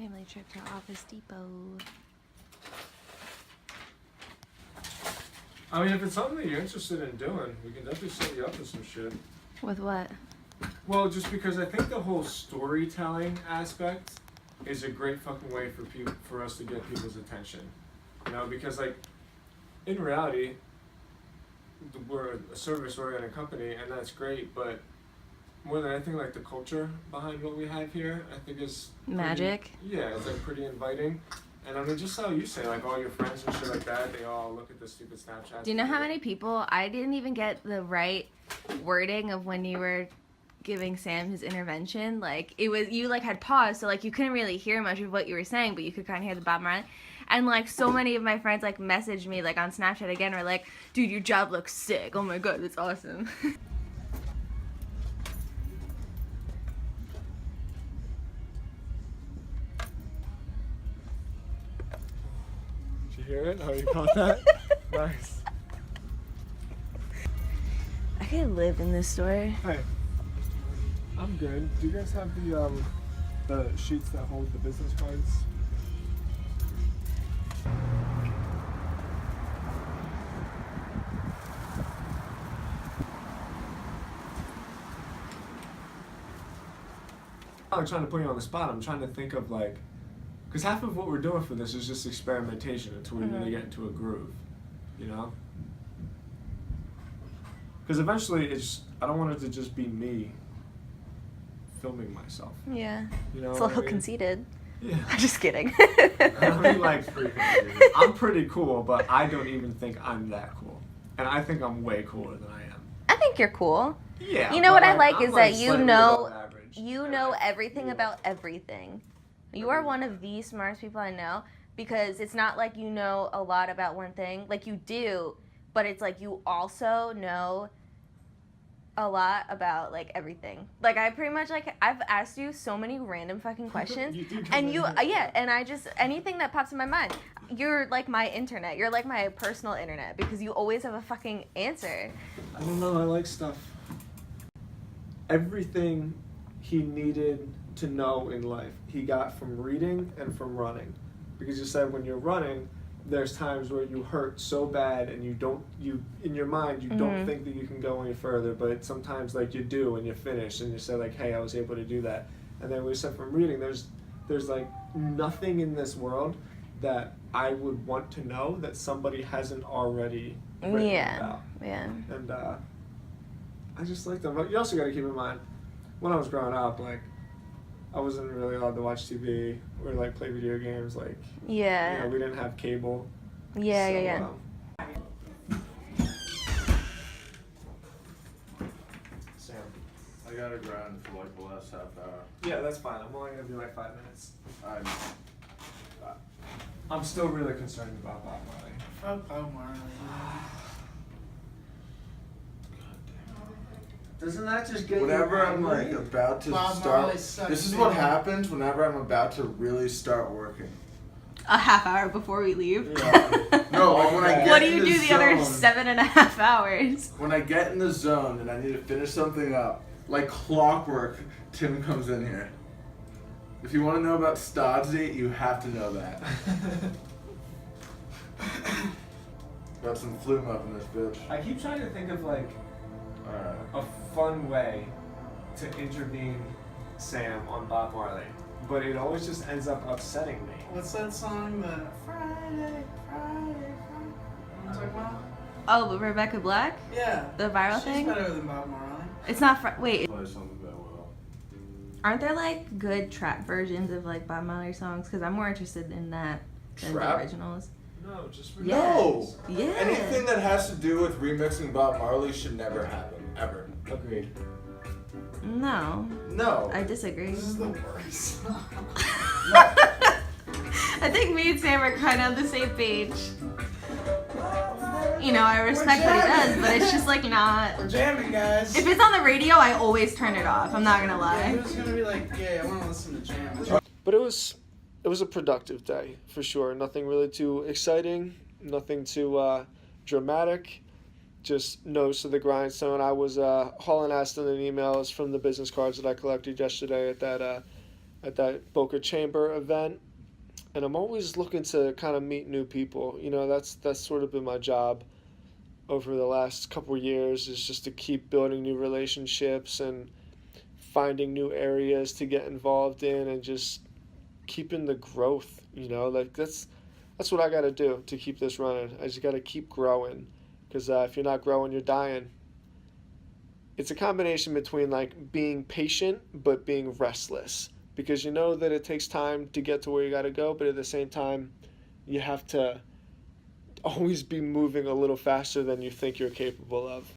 Family trip to Office Depot. I mean, if it's something that you're interested in doing, we can definitely set you up with some shit. With what? Well, just because I think the whole storytelling aspect is a great fucking way for us to get people's attention. You know, because like, in reality, we're a service-oriented company, and that's great, but more than anything, like the culture behind what we have here, I think is magic. Yeah, it's like pretty inviting. And I mean, just how you say, like all your friends and shit like that, they all look at the stupid Snapchats. Do you know how many people, I didn't even get the right wording of when you were giving Sam his intervention. Like, it was, you like had paused, so like you couldn't really hear much of what you were saying, but you could kind of hear the Bob Marley. And like so many of my friends like messaged me like on Snapchat again, or like, dude, your job looks sick. Oh my god, that's awesome. Did you hear it? How you caught that? Nice. I could live in this store. Hey, I'm good. Do you guys have the sheets that hold the business cards? I'm not trying to put you on the spot. I'm trying to think of like, because half of what we're doing for this is just experimentation until we really get into a groove, you know? Because eventually I don't want it to just be me filming myself. Yeah. You know It's a little conceited. Yeah. I'm just kidding. I mean, like, I'm pretty cool, but I don't even think I'm that cool. And I think I'm way cooler than I am. I think you're cool. Yeah. You know what I like I'm is that you know know everything about everything. You are one of the smartest people I know, because it's not like you know a lot about one thing. Like, you do, but it's like you also know a lot about like everything. Like, I pretty much like, I've asked you so many random fucking questions. And I just, anything that pops in my mind, you're like my internet. You're like my personal internet, because you always have a fucking answer. I don't know, I like stuff. Everything he needed to know in life, he got from reading and from running. Because you said when you're running, there's times where you hurt so bad and you in your mind, you don't think that you can go any further, but sometimes like you do and you finish and you say like, hey, I was able to do that. And then we said from reading, there's like nothing in this world that I would want to know that somebody hasn't already written about. Yeah. And I just like them. But you also got to keep in mind, when I was growing up, like, I wasn't really allowed to watch TV or like play video games. Like, Yeah. you know, we didn't have cable. Yeah. Sam. I got to grind for like the last half hour. Yeah, that's fine. I'm only gonna be like 5 minutes. I'm still really concerned about Bob Marley. Fuck Bob Marley. Doesn't that just get Whenever I'm like about to Bob start, Marley sucks, this is man. what happens whenever I'm about to really start working. A half hour before we leave. Yeah. No, like when I get What do in you the do the other zone, 7.5 hours? When I get in the zone and I need to finish something up, like clockwork, Tim comes in here. If you want to know about Stodzyland, you have to know that. Got some flume up in this bitch. I keep trying to think of like Alright. a fun way to intervene Sam on Bob Marley, but it always just ends up upsetting me. What's that song? The Friday. You know what I'm talking about? Oh, but Rebecca Black? Yeah. The viral She's thing? better than Bob Marley. It's not wait, Play something that well. aren't there like good trap versions of like Bob Marley songs? Because I'm more interested in that than Trap? the originals. No, just No! Yeah. Anything that has to do with remixing Bob Marley should never happen. Ever. Agreed. No, No. I disagree. This is the worst. I think me and Sam are kind of on the same page. You know, I respect what he does, but it's just like not. We're jamming, guys. If it's on the radio, I always turn it off. I'm not gonna Yeah, lie. who's gonna be like, yeah, I want to listen to jam. But it was a productive day for sure. Nothing really too exciting, nothing too dramatic. Just nose to the grindstone. I was hauling ass in an emails from the business cards that I collected yesterday at that at that Boca Chamber event, and I'm always looking to kind of meet new people. You know, that's sort of been my job over the last couple of years, is just to keep building new relationships and finding new areas to get involved in, and just keeping the growth. You know, like that's what I got to do to keep this running. I just got to keep growing, because if you're not growing, you're dying. It's a combination between like being patient but being restless, because you know that it takes time to get to where you got to go, but at the same time you have to always be moving a little faster than you think you're capable of.